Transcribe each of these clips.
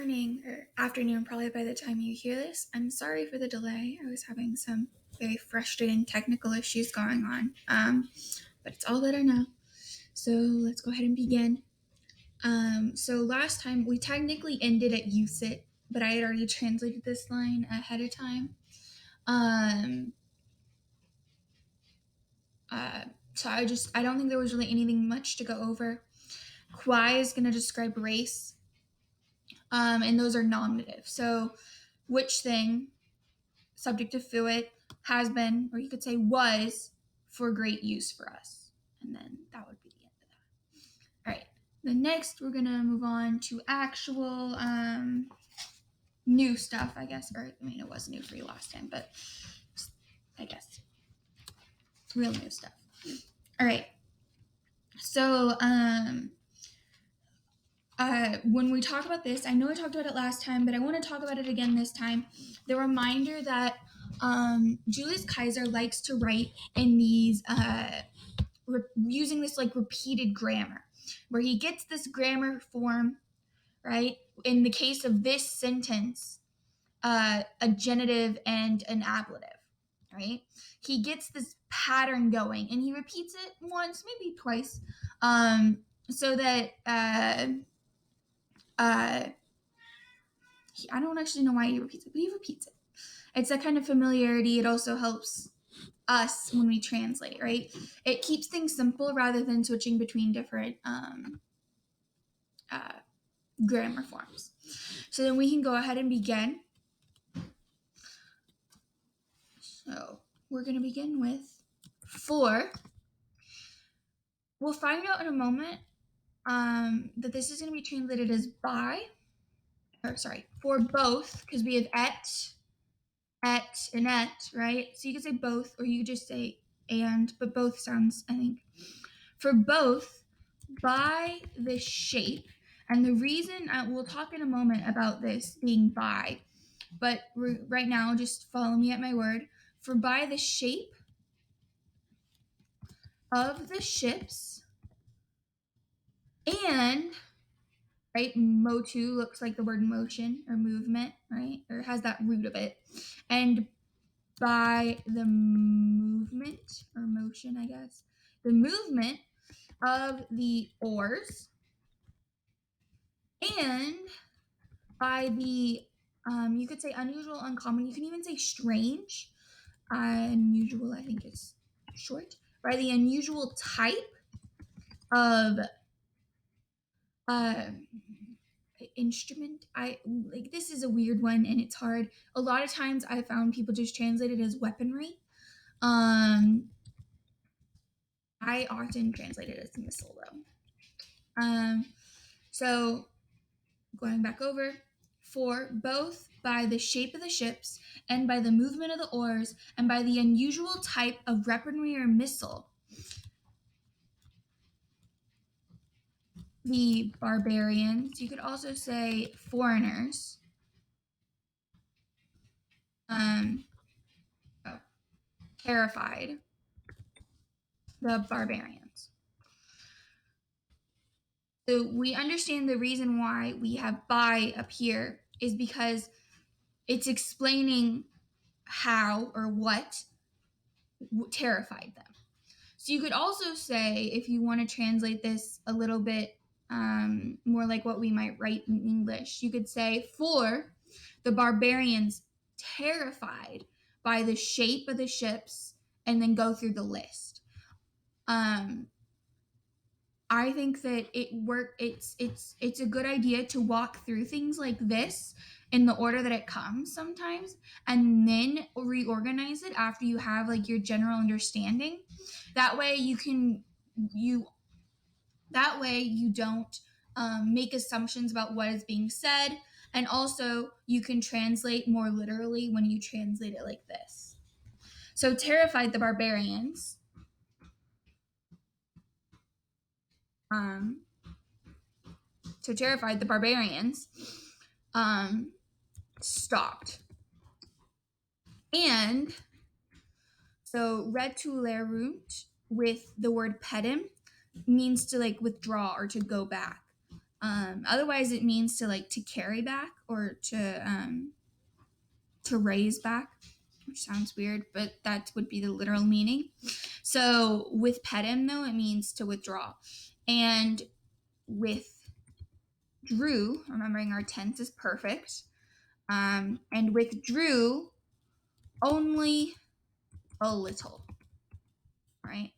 morning or afternoon, probably by the time you hear this. I'm sorry for the delay. I was having some very frustrating technical issues going on, but it's all better now. So let's go ahead and begin. So last time we technically ended at use it, but I had already translated this line ahead of time. So I don't think there was really anything much to go over. Kwai is going to describe race. And those are nominative. So which thing, subject to fuit, has been, or you could say was, for great use for us. And then that would be the end of that. All right. Then next, we're going to move on to actual new stuff, I guess. Or, I mean, it was new for you last time, but I guess real new stuff. All right. So, when we talk about this, I know I talked about it last time, but I want to talk about it again this time. The reminder that Julius Caesar likes to write in these, using this like repeated grammar, where he gets this grammar form, right? In the case of this sentence, a genitive and an ablative, right? He gets this pattern going, and he repeats it once, maybe twice, so that I don't actually know why he repeats it, but he repeats it. It's that kind of familiarity. It also helps us when we translate, right? It keeps things simple rather than switching between different grammar forms. So then we can go ahead and begin. So we're going to begin with for. We'll find out in a moment that this is going to be translated as by, for both, because we have et, and et, right? So you could say both, or you could just say and, but both sounds, I think. For both, by the shape, and the reason, we'll talk in a moment about this being by, but right now, just follow me at my word. For by the shape of the ships, and, right, motu looks like the word motion or movement, right, or has that root of it, and by the movement or motion, I guess, the movement of the oars, and by the, you could say unusual, uncommon, you can even say strange, unusual, I think is short, by the unusual type of instrument. This is a weird one and it's hard. A lot of times I found people just translate it as weaponry. I often translate it as missile though. So going back over, for both by the shape of the ships and by the movement of the oars and by the unusual type of weaponry or missile, the barbarians, you could also say foreigners, terrified the barbarians. So we understand the reason why we have by up here is because it's explaining how or what terrified them. So you could also say, if you want to translate this a little bit more like what we might write in English, you could say, for the barbarians terrified by the shape of the ships, and then go through the list. I think that it's a good idea to walk through things like this in the order that it comes sometimes, and then reorganize it after you have like your general understanding. That way you don't make assumptions about what is being said, and also you can translate more literally when you translate it like this. So terrified the barbarians. Stopped. And so retulerunt with the word pedem means to like withdraw or to go back. Otherwise, it means to carry back or to raise back, which sounds weird, but that would be the literal meaning. So with pedem, though, it means to withdraw. And with drew, remembering our tense is perfect, and withdrew only a little, right?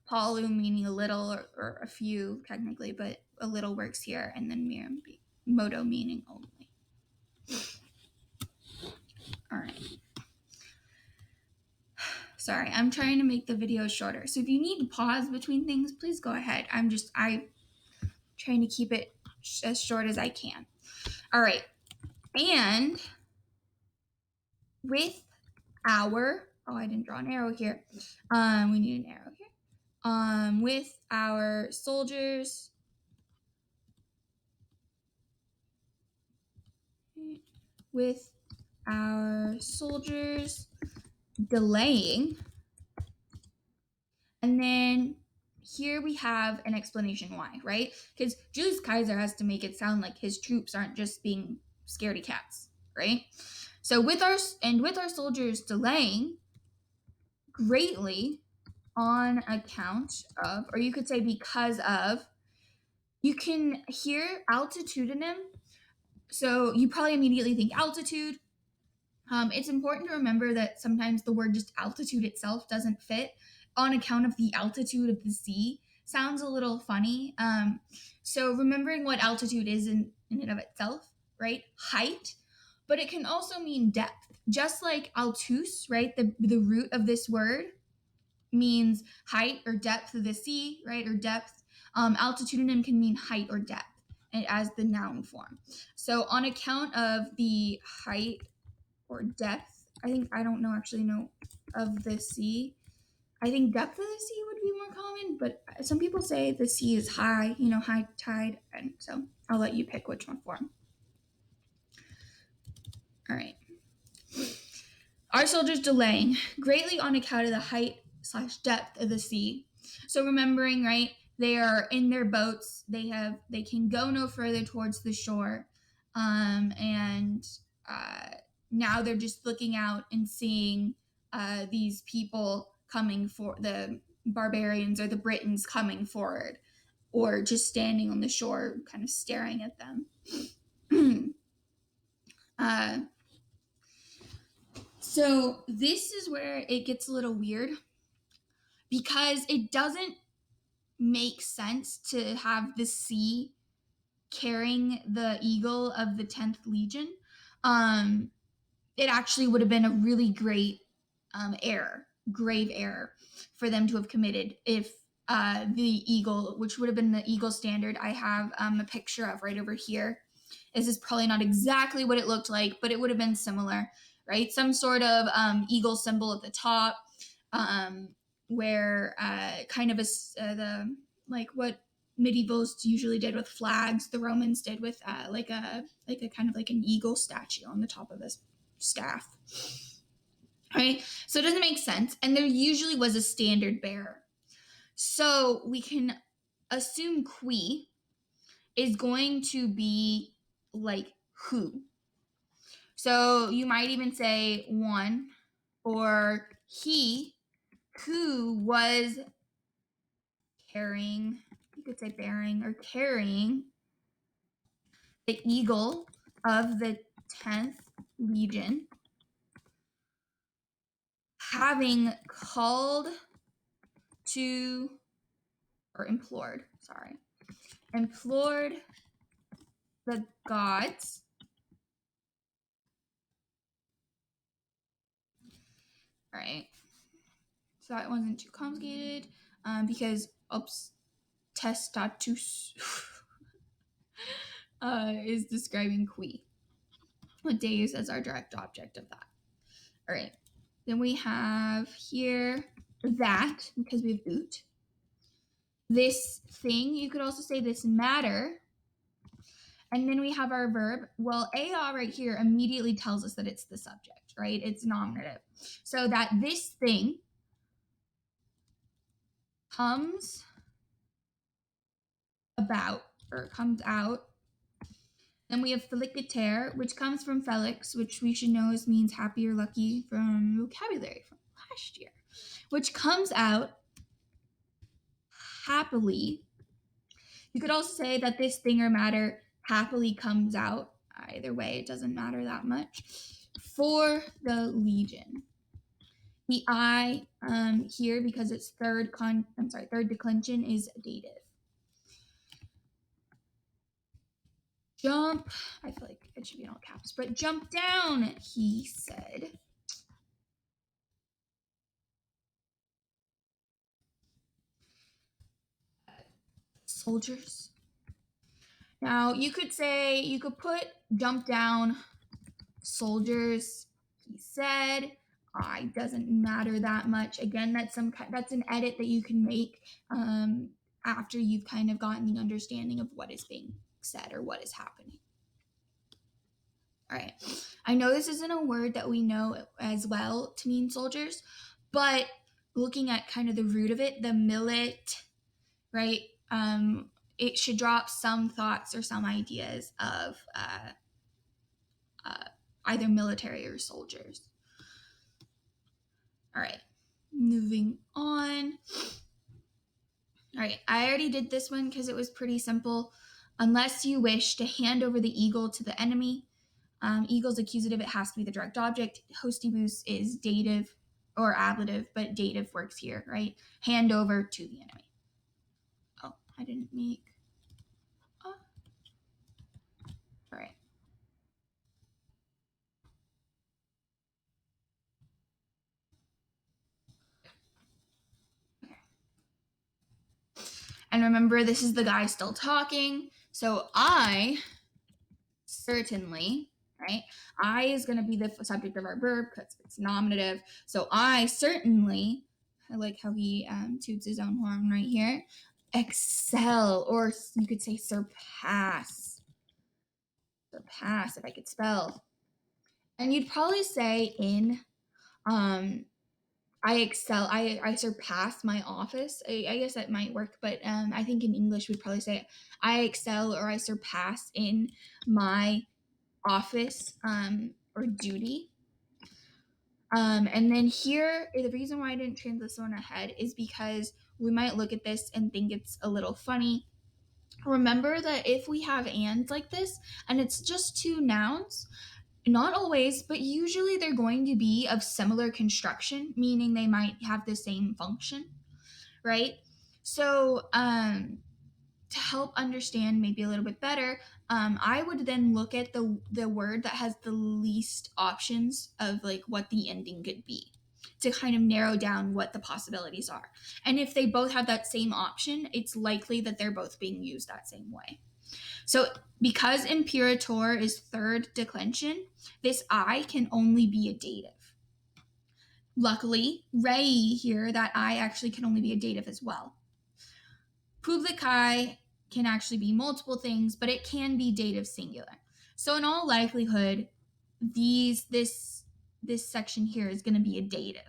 Palu meaning a little or a few technically, but a little works here, and then modo meaning only. All right. Sorry, I'm trying to make the video shorter. So if you need to pause between things, please go ahead. I'm trying to keep it as short as I can. All right. And with our, I didn't draw an arrow here. We need an arrow here. With our soldiers, delaying. And then here we have an explanation why, right? Because Julius Caesar has to make it sound like his troops aren't just being scaredy cats, right? So with our soldiers delaying greatly on account of, or you could say because of, you can hear altitudinem. So you probably immediately think altitude. It's important to remember that sometimes the word just altitude itself doesn't fit on account of the altitude of the sea. Sounds a little funny. So remembering what altitude is in and of itself, right? Height, but it can also mean depth. Just like altus, right? The root of this word means height or depth of the sea, right? Or depth. Altitudinem can mean height or depth as the noun form. So on account of the height or depth, I don't actually know of the sea. I think depth of the sea would be more common, but some people say the sea is high, high tide, and so I'll let you pick which one form. All right. Our soldiers delaying greatly on account of the height/depth of the sea. So remembering, right, they are in their boats. They can go no further towards the shore, and now they're just looking out and seeing these people coming for the barbarians or the Britons coming forward, or just standing on the shore, kind of staring at them. So this is where it gets a little weird, because it doesn't make sense to have the sea carrying the eagle of the 10th Legion. It actually would have been a really great grave error for them to have committed if the eagle, which would have been the eagle standard, I have a picture of right over here. This is probably not exactly what it looked like, but it would have been similar, right? Some sort of eagle symbol at the top, where kind of like what medievals usually did with flags, the Romans did with like a kind of like an eagle statue on the top of this staff. Right? So it doesn't make sense. And there usually was a standard bearer. So we can assume qui is going to be like who. So you might even say one, or he who was carrying, you could say bearing or carrying the eagle of the 10th Legion, having called to, or implored the gods all right, so that wasn't too complicated, because testatus is describing qui, what deus as our direct object of that. All right, then we have here that, because we have ut, this thing, you could also say this matter, and then we have our verb. Well, ea right here immediately tells us that it's the subject, right? It's nominative. So that this thing comes about, or comes out, Then we have feliciter, which comes from felix, which we should know means happy or lucky from vocabulary from last year, which comes out happily. You could also say that this thing or matter happily comes out. Either way, it doesn't matter that much. For the legion. The I here, because it's third declension, is dative. Jump, I feel like it should be in all caps, but jump down, he said. Soldiers. Now, you could put jump down, soldiers, he said. I doesn't matter that much. Again, that's an edit that you can make after you've kind of gotten the understanding of what is being said or what is happening. All right. I know this isn't a word that we know as well to mean soldiers, but looking at kind of the root of it, the millet, right? It should drop some thoughts or some ideas of either military or soldiers. All right, moving on. All right, I already did this one because it was pretty simple. Unless you wish to hand over the eagle to the enemy, eagle's accusative, it has to be the direct object. Hostibus is dative or ablative, but dative works here, right? Hand over to the enemy. Oh, I didn't make. Oh. All right. And remember, this is the guy still talking. So I certainly, right? I is going to be the subject of our verb because it's nominative. So I certainly, I like how he toots his own horn right here, excel, or you could say surpass. Surpass, if I could spell. And you'd probably say in, I excel, I surpass my office. I guess that might work, but I think in English we'd probably say I excel or I surpass in my office or duty. And then here, the reason why I didn't translate this one ahead is because we might look at this and think it's a little funny. Remember that if we have and like this, and it's just two nouns, not always, but usually they're going to be of similar construction, meaning they might have the same function, right? So to help understand maybe a little bit better, I would then look at the word that has the least options of like what the ending could be to kind of narrow down what the possibilities are. And if they both have that same option, it's likely that they're both being used that same way. So because imperator is third declension, this I can only be a dative. Luckily, rei here, that I actually can only be a dative as well. Publicae can actually be multiple things, but it can be dative singular. So in all likelihood, this section here is going to be a dative.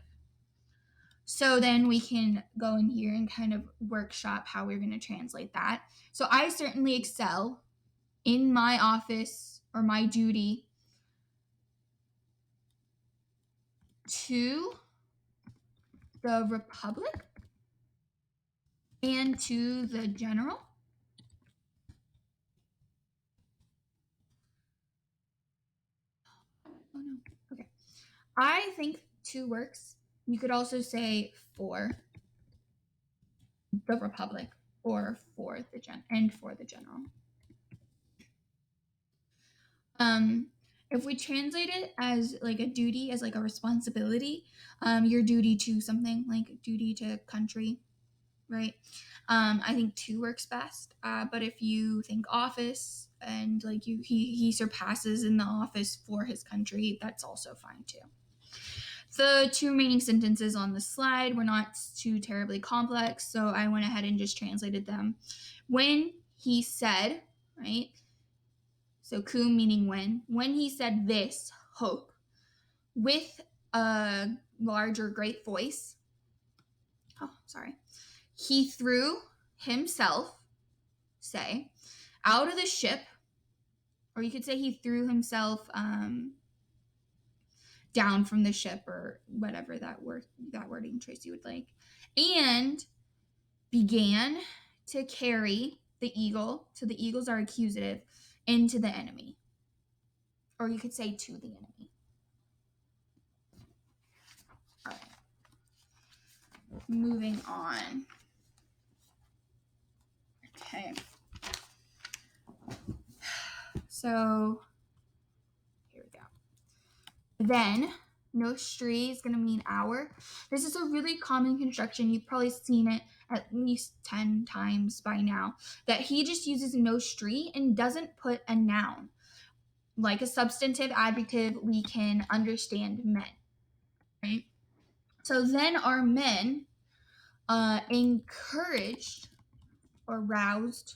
So then we can go in here and kind of workshop how we're going to translate that. So I certainly excel in my office or my duty to the Republic and to the general. Oh no, okay. I think two works. You could also say for the Republic or for the general. If we translate it as like a duty, as like a responsibility, your duty to something, like duty to country, right? I think two works best. But if you think office and like he surpasses in the office for his country, that's also fine too. The two remaining sentences on the slide were not too terribly complex, so I went ahead and just translated them. When he said, right? So cum meaning when he said this, hope, with a larger great voice, he threw himself, say, out of the ship, or you could say he threw himself down from the ship, or whatever that wording choice you would like, and began to carry the eagle. So the eagles are accusative into the enemy, or you could say to the enemy. All right. Moving on. Okay. So here we go. Then nostri is going to mean hour. This is a really common construction. You've probably seen it at least 10 times by now, that he just uses nostri and doesn't put a noun. Like a substantive adjective, we can understand men, right? So then our men encouraged or roused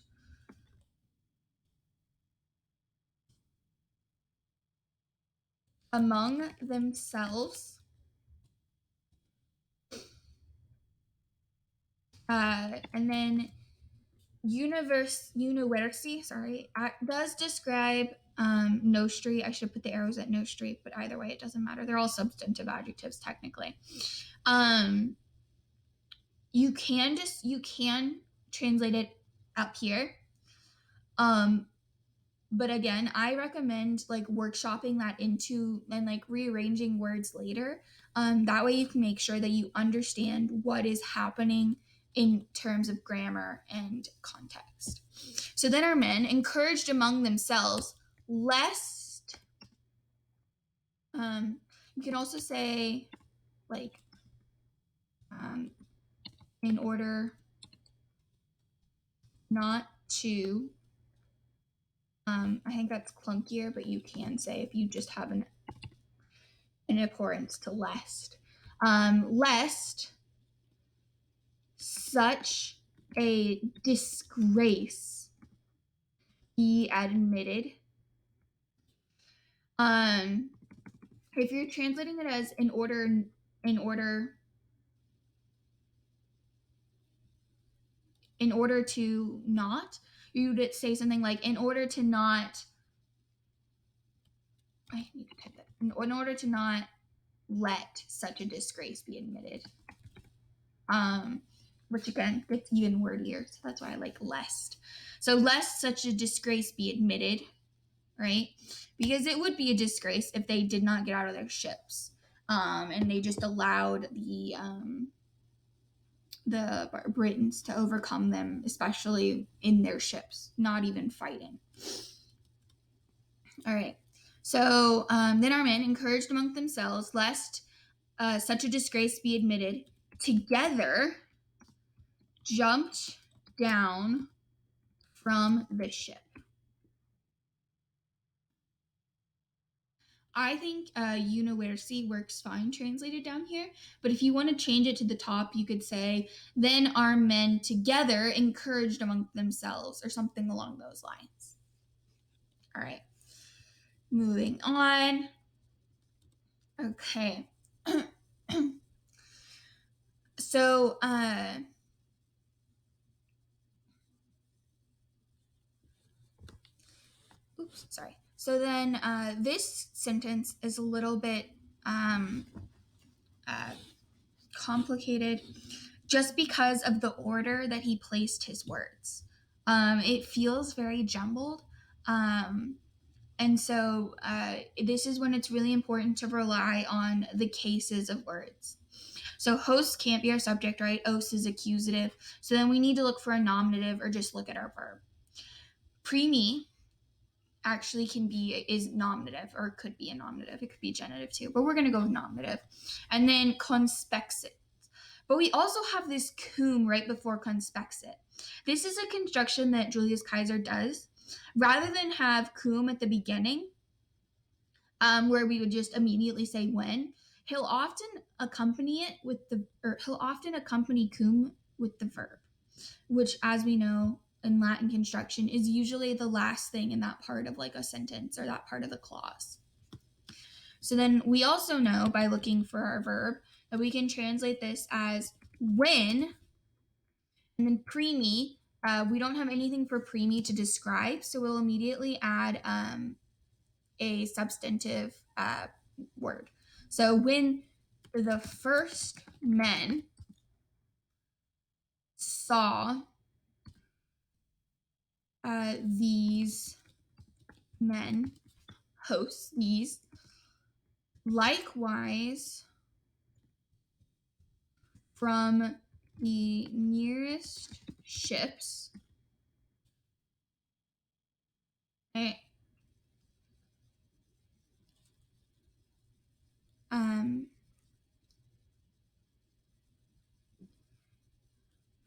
among themselves and then universi, sorry, does describe nostri. I should put the arrows at nostri, but either way, it doesn't matter. They're all substantive adjectives technically. You can translate it up here. But again, I recommend like workshopping that into and like rearranging words later. That way you can make sure that you understand what is happening in terms of grammar and context. So then our men encouraged among themselves, lest, you can also say like, in order not to, I think that's clunkier, but you can say if you just have an abhorrence to lest. Lest such a disgrace be admitted. If you're translating it as in order to not, you would say something like in order to not, I need to type that, in order to not let such a disgrace be admitted. Which again gets even wordier, so that's why I like lest. So lest such a disgrace be admitted, right? Because it would be a disgrace if they did not get out of their ships, and they just allowed the Britons to overcome them, especially in their ships, not even fighting. All right. So then our men encouraged among themselves, lest such a disgrace be admitted, together jumped down from the ship. I think universi works fine translated down here, but if you want to change it to the top, you could say, then our men together encouraged among themselves, or something along those lines. All right. Moving on. Okay. So, oops, sorry. So then this sentence is a little bit complicated just because of the order that he placed his words. It feels very jumbled. And so this is when it's really important to rely on the cases of words. So host can't be our subject, right? Os is accusative. So then we need to look for a nominative or just look at our verb. Pre-me actually is nominative, or could be a nominative. It could be genitive too, but we're going to go with nominative. And then conspexit. But we also have this cum right before conspexit. This is a construction that Julius Caesar does. Rather than have cum at the beginning, where we would just immediately say when, he'll often accompany cum with the verb, which, as we know in Latin construction, is usually the last thing in that part of like a sentence or that part of the clause. So then we also know by looking for our verb that we can translate this as when, and then pre-me We don't have anything for preemie to describe, so we'll immediately add a substantive word. So when the first men saw these men, hosts, these, likewise from the nearest ships, okay,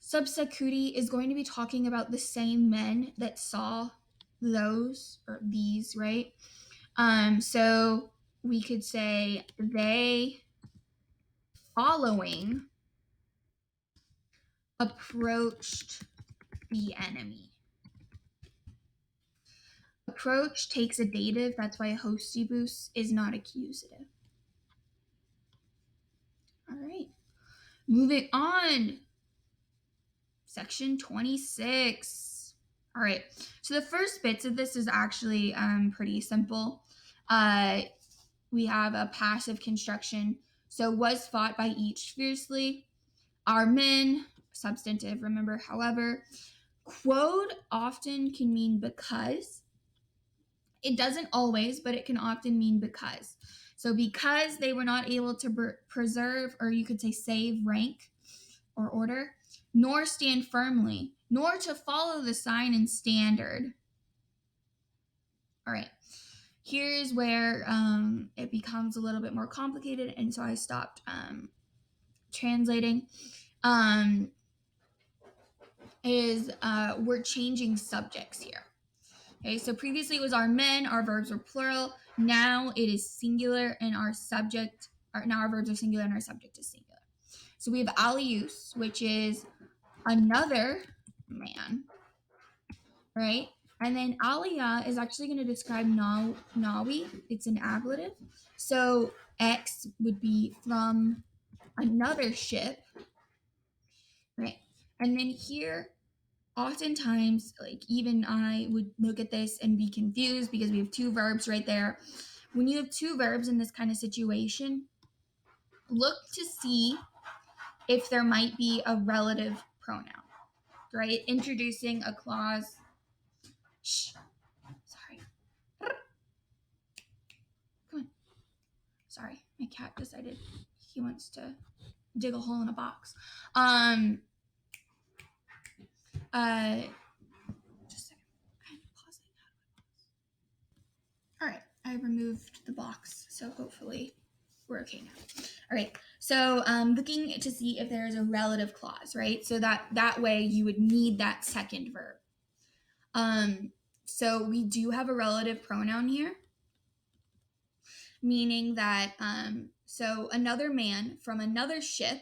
subsecuti is going to be talking about the same men that saw those or these, right? So we could say they following approached the enemy. Approach takes a dative, that's why hostibus is not accusative. All right, moving on. Section 26. All right, so the first bits of this is actually pretty simple. We have a passive construction. So was fought by each fiercely. Our men, substantive, remember, however. Quod often can mean because. It doesn't always, but it can often mean because. So because they were not able to preserve, or you could say save, rank or order, nor stand firmly, nor to follow the sign and standard. All right, here's where it becomes a little bit more complicated, and so I stopped translating. We're changing subjects here. Okay, so previously it was our men, our verbs were plural. Now it is singular, and our subject, now our verbs are singular and our subject is singular. So we have alius, which is another man, right? And then alia is actually going to describe nawi. It's an ablative. So X would be from another ship, right? And then here, oftentimes, like even I would look at this and be confused because we have two verbs right there. When you have two verbs in this kind of situation, look to see if there might be a relative pronoun, right? Introducing a clause. Shh. Sorry. Come on. Sorry, my cat decided he wants to dig a hole in a box. Just a second. I'm pausing. All right, I removed the box, so hopefully we're okay now. All right, so looking to see if there is a relative clause, right? So that way you would need that second verb. So we do have a relative pronoun here, meaning that so another man from another ship,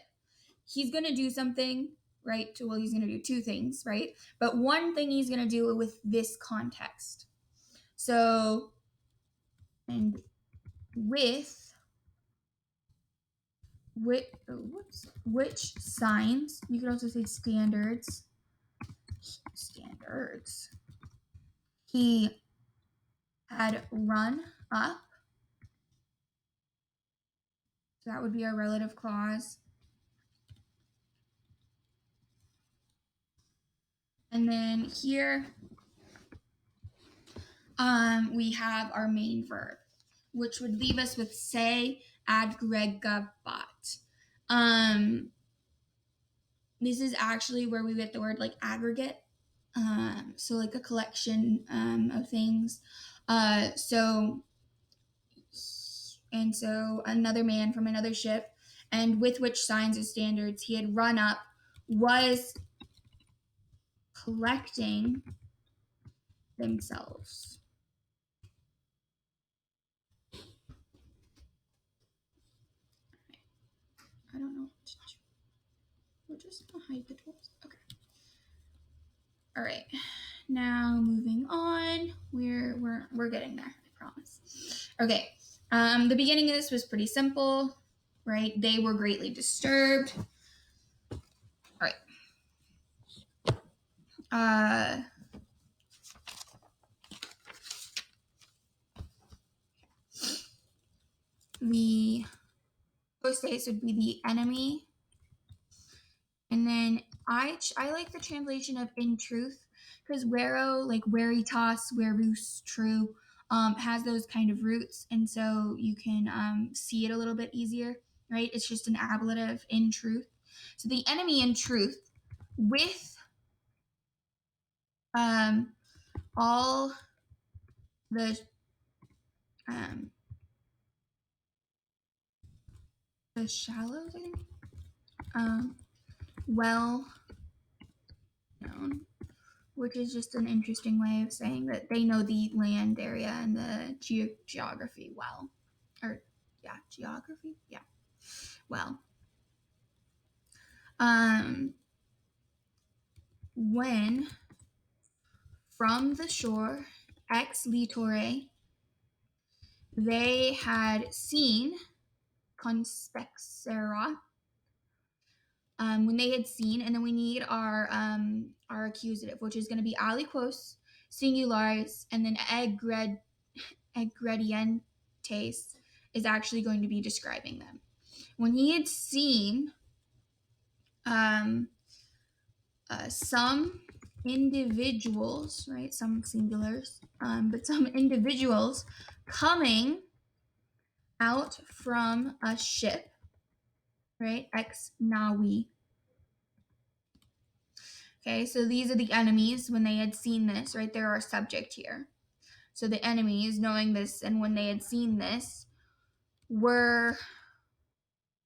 he's going to do something, right? Well, he's going to do two things, right? But one thing he's going to do with this context. So, and with which signs, you could also say standards, he had run up. So that would be our relative clause. And then here, we have our main verb, which would leave us with se aggregabat. This is actually where we get the word like aggregate. So like a collection of things. So another man from another ship, and with which signs or standards he had run up, was collecting themselves. I don't know what to do. We're just gonna hide the tools. Okay. All right. Now moving on. We're getting there, I promise. Okay. The beginning of this was pretty simple, right? They were greatly disturbed. All right. the hostes would be the enemy. And then I like the translation of in truth, because wero, like veritas, verus, true, has those kind of roots, and so you can see it a little bit easier, right? It's just an ablative, in truth. So the enemy in truth, with all the shallows, I think, well known, which is just an interesting way of saying that they know the land area and the geography well. Or, yeah, geography? Yeah. Well. When from the shore, ex litore, they had seen, conspexera, when they had seen, and then we need our accusative, which is going to be aliquos, singularis, and then egredientes is actually going to be describing them. When he had seen some individuals, right, some singulars, but some individuals coming out from a ship, right, ex navi. Okay, so these are the enemies when they had seen this, right? They're our subject here. So the enemies, knowing this, and when they had seen this, were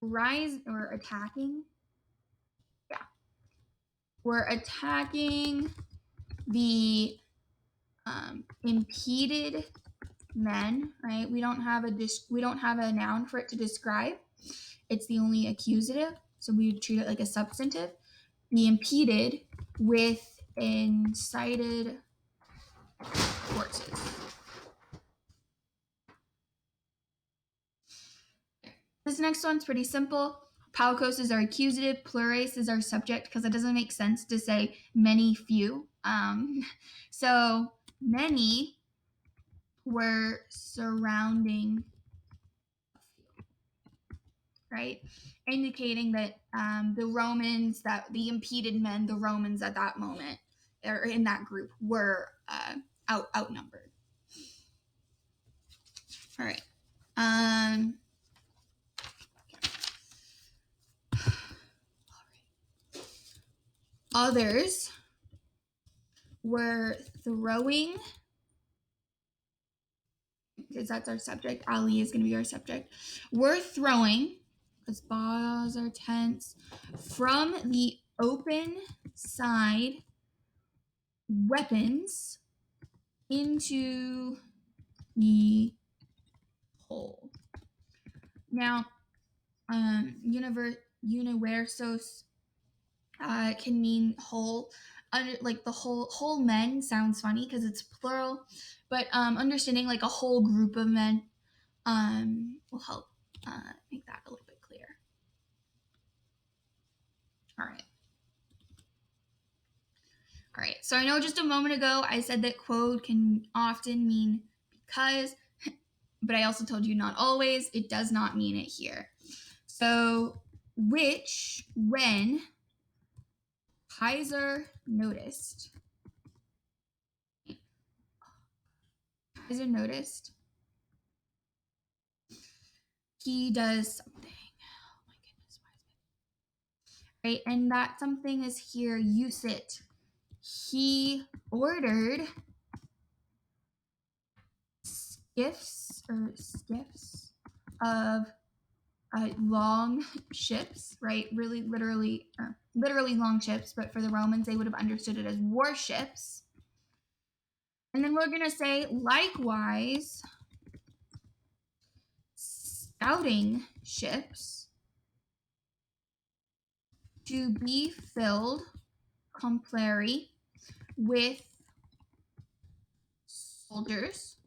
attacking. Yeah, were attacking the impeded men. Right? We don't have a noun for it to describe. It's the only accusative, so we would treat it like a substantive. The impeded with incited forces. This next one's pretty simple. Paukos is our accusative, pluralis is our subject, because it doesn't make sense to say many, few. So many were surrounding, right? Indicating that the Romans, that the impeded men, the Romans at that moment, or in that group, were outnumbered. All right. Others were throwing, because that's our subject. Ali is going to be our subject. We're throwing, because bas are tense, from the open side weapons into the hole. Now, universos can mean whole. Like the whole men sounds funny because it's plural, but understanding like a whole group of men will help make that a little bit clearer. All right, so I know just a moment ago I said that quod can often mean because, but I also told you not always. It does not mean it here. So which, when Kaiser noticed, he does something. Oh my goodness, right? And that something is here, use it. He ordered skiffs of long ships, right? Really, literally long ships, but for the Romans, they would have understood it as warships. And then we're going to say, likewise, scouting ships to be filled, complari, with soldiers.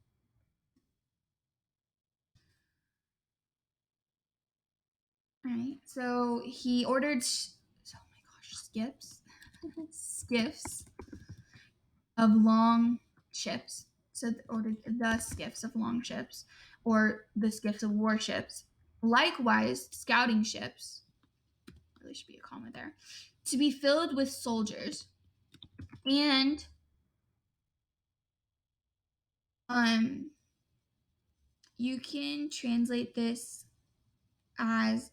All right, so he ordered, skiffs of long ships, so or the skiffs of long ships, or the skiffs of warships. Likewise, scouting ships, there should be a comma there, to be filled with soldiers. And you can translate this as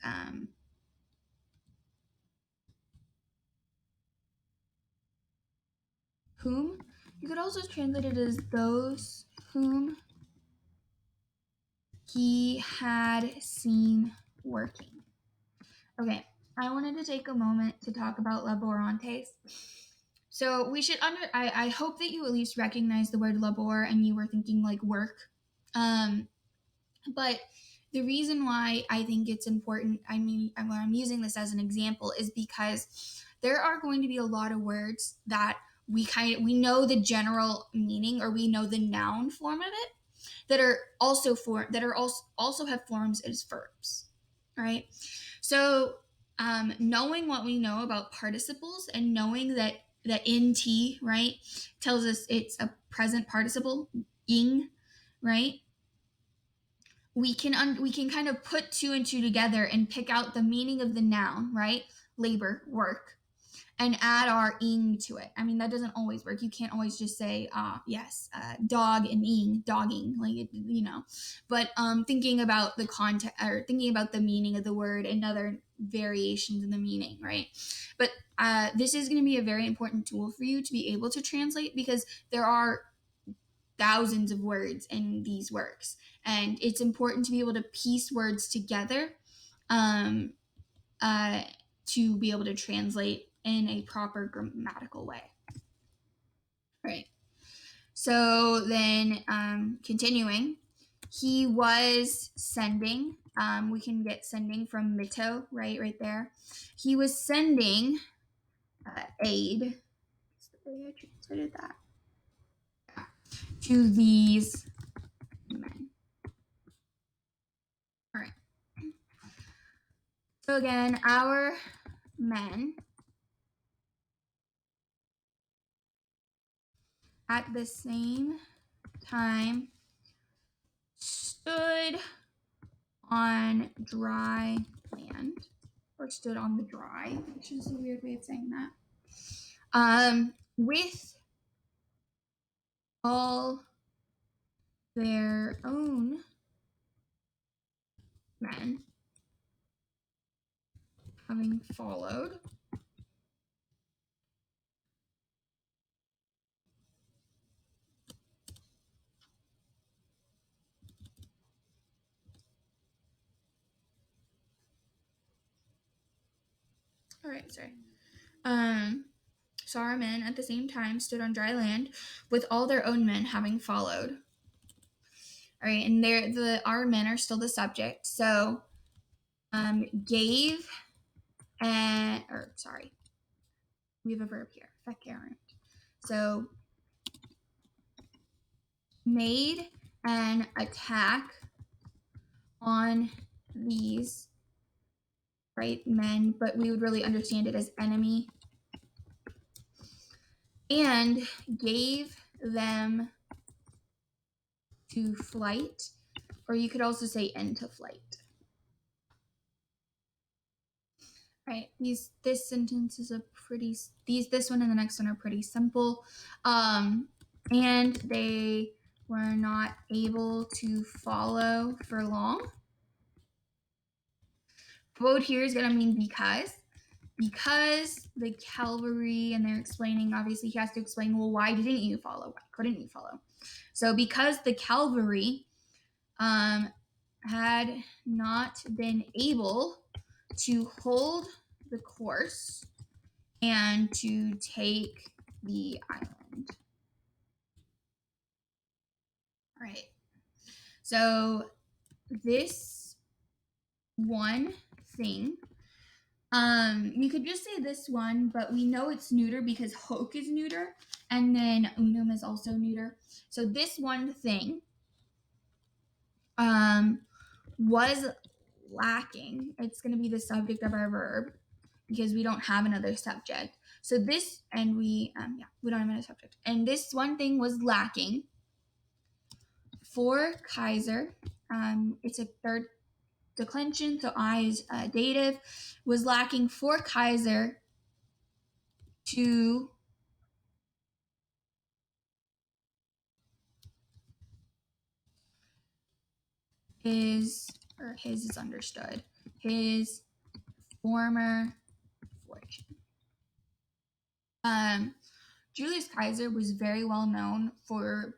whom. You could also translate it as those whom he had seen working. Okay, I wanted to take a moment to talk about laborantes. So we should I hope that you at least recognize the word labor and you were thinking like work. But the reason why I think it's important, I'm using this as an example, is because there are going to be a lot of words that we know the general meaning, or we know the noun form of it, that are also have forms as verbs, right? So knowing what we know about participles, and knowing that int, right, tells us it's a present participle, ing, right? We can kind of put two and two together and pick out the meaning of the noun, right? Labor, work, and add our ing to it. I mean, that doesn't always work. You can't always just say, yes, dog and ing, dogging, like, But thinking about the content, or thinking about the meaning of the word and other variations in the meaning, right? But this is going to be a very important tool for you to be able to translate, because there are thousands of words in these works, and it's important to be able to piece words together to be able to translate in a proper grammatical way. Right. So then, continuing, he was sending. We can get sending from mito, right there. He was sending aid. That's the way I translated that. To these men. All right. So again, our men at the same time stood on dry land, or stood on the dry, which is a weird way of saying that, with all their own men having followed. All right, sorry. So our men at the same time stood on dry land, with all their own men having followed. All right, and our men are still the subject. So gave, we have a verb here, fecurant. So made an attack on these, right, men, but we would really understand it as enemy, and gave them to flight, or you could also say into flight. Right, this sentence is this one and the next one are pretty simple, and they were not able to follow for long. Quote here is going to mean because the cavalry, and they're explaining, obviously he has to explain, well, why didn't you follow? Why couldn't you follow? So because the cavalry had not been able to hold the course and to take the island. All right. So this one thing, you could just say this one, but we know it's neuter because hoc is neuter, and then unum is also neuter. So this one thing was lacking. It's going to be the subject of our verb because we don't have another subject. So this, and we don't have a subject. And this one thing was lacking for Kaiser. It's a third declension, so I is dative, was lacking for Kaiser to his is understood, his former fortune. Julius Kaiser was very well known for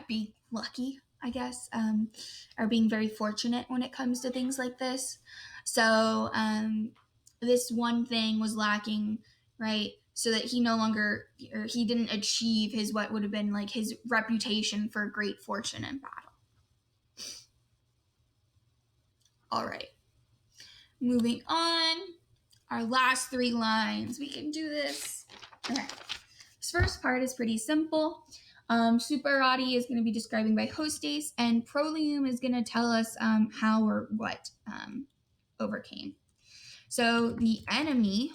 being lucky, I guess, or being very fortunate when it comes to things like this. So this one thing was lacking, right? So that he no longer, or he didn't achieve his, what would have been like his reputation for great fortune in battle. All right. Moving on. Our last 3 lines. We can do this. Okay. This first part is pretty simple. Superati is going to be describing by hostes, and Prolium is going to tell us how or what overcame. So the enemy,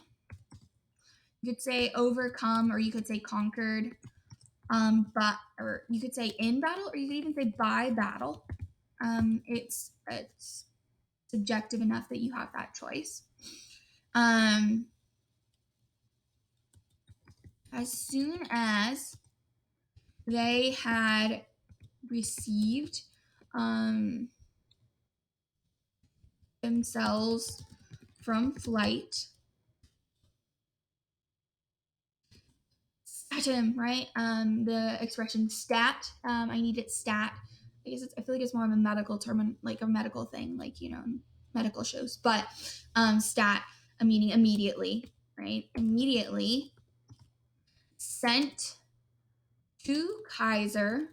you could say overcome, or you could say conquered, but or you could say in battle, or you could even say by battle. It's subjective enough that you have that choice. As soon as they had received themselves from flight, statum, right? The expression stat, I need it stat. I guess I feel like it's more of a medical term, like a medical thing, like, you know, medical shows. But stat, meaning immediately, right? Immediately sent to Kaiser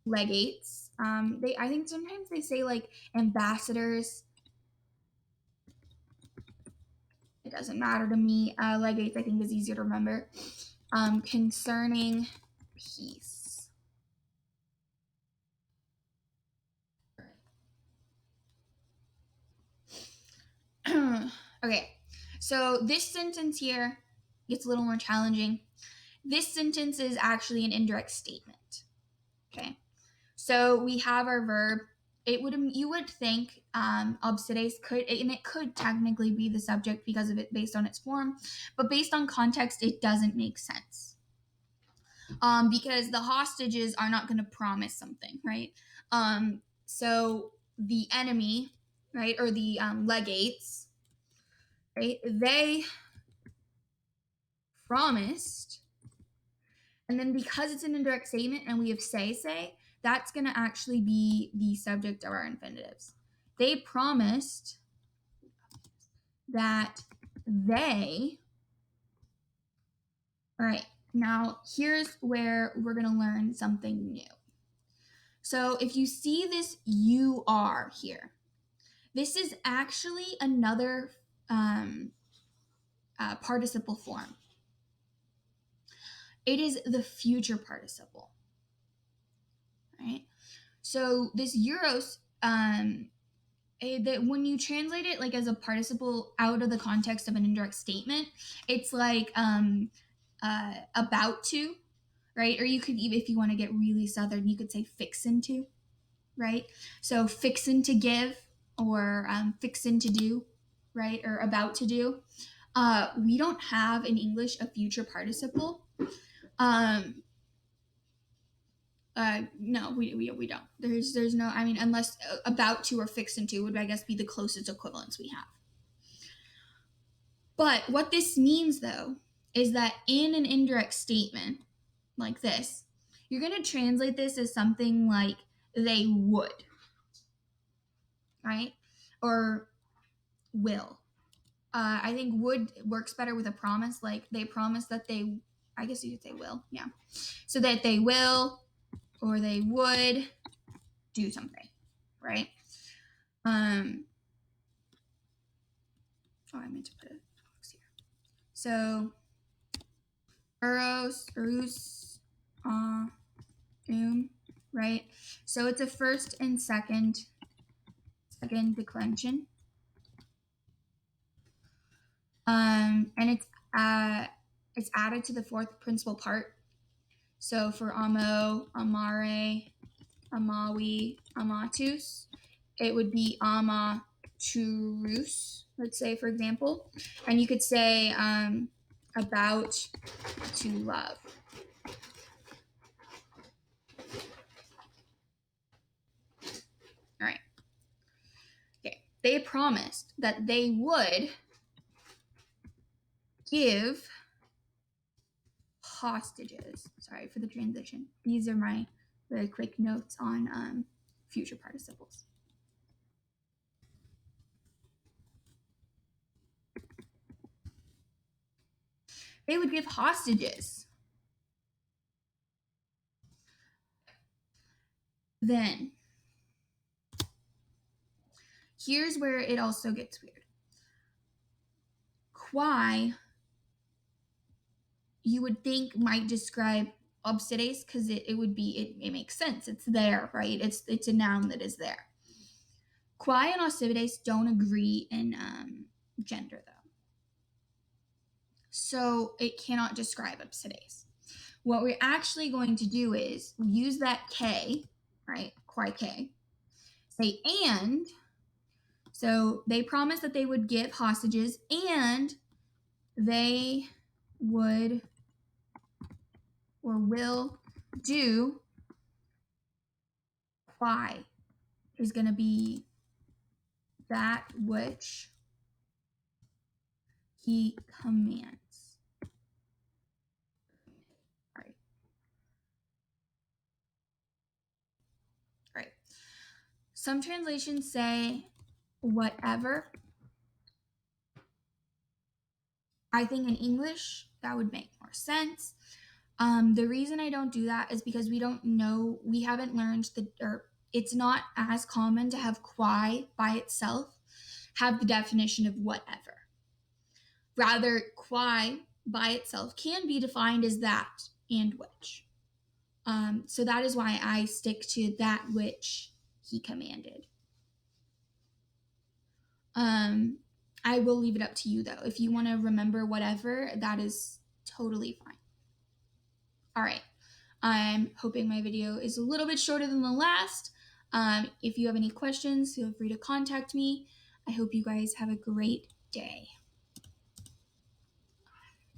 legates. I think sometimes they say like ambassadors. It doesn't matter to me. Legates, I think, is easier to remember. Concerning peace. Okay, so this sentence here gets a little more challenging. This sentence is actually an indirect statement. Okay, so we have our verb. You would think obsides could, and it could technically be the subject because of it based on its form, but based on context, it doesn't make sense. Because the hostages are not going to promise something, right? So the enemy, right, or the legates, right, they promised, and then because it's an indirect statement and we have say, that's going to actually be the subject of our infinitives. They promised that they, all right, now here's where we're going to learn something new. So if you see this you are here, this is actually another participle form. It is the future participle, right? So this euros, that when you translate it like as a participle out of the context of an indirect statement, it's like about to, right? Or you could even, if you want to get really southern, you could say fixin' to, right? So fixin' to give, or fixin' to do, right? Or about to do. We don't have in English a future participle. No, we don't. There's no, I mean, unless about to or fixin' to would, I guess, be the closest equivalents we have. But what this means, though, is that in an indirect statement like this, you're going to translate this as something like they would, right? Or will. I think would works better with a promise, like they promise that they, I guess you could say will, yeah. So that they will or they would do something, right? Oh, I meant to put a box here. So, urus, right? So it's a first and second declension. And it's it's added to the fourth principal part. So for amo, amare, amawi, amatus, it would be amaturus, let's say, for example. And you could say about to love. All right. Okay. They promised that they would give hostages. Sorry for the transition. These are my very quick notes on future participles. They would give hostages. Then, here's where it also gets weird. Quai, you would think might describe obsides because it would be, it makes sense. It's there, right? It's a noun that is there. Quai and obsides don't agree in gender, though. So it cannot describe obsides. What we're actually going to do is use that K, right? Quai K. Say and. So they promised that they would give hostages and they would or will do. Quai is going to be that which he commands. All right. All right. Some translations say whatever. I think in English that would make more sense. The reason I don't do that is because we don't know, we haven't learned or it's not as common to have quai by itself have the definition of whatever. Rather, quai by itself can be defined as that and which. So that is why I stick to that which he commanded. I will leave it up to you though. If you want to remember whatever, that is totally fine. All right. I'm hoping my video is a little bit shorter than the last. If you have any questions, feel free to contact me. I hope you guys have a great day.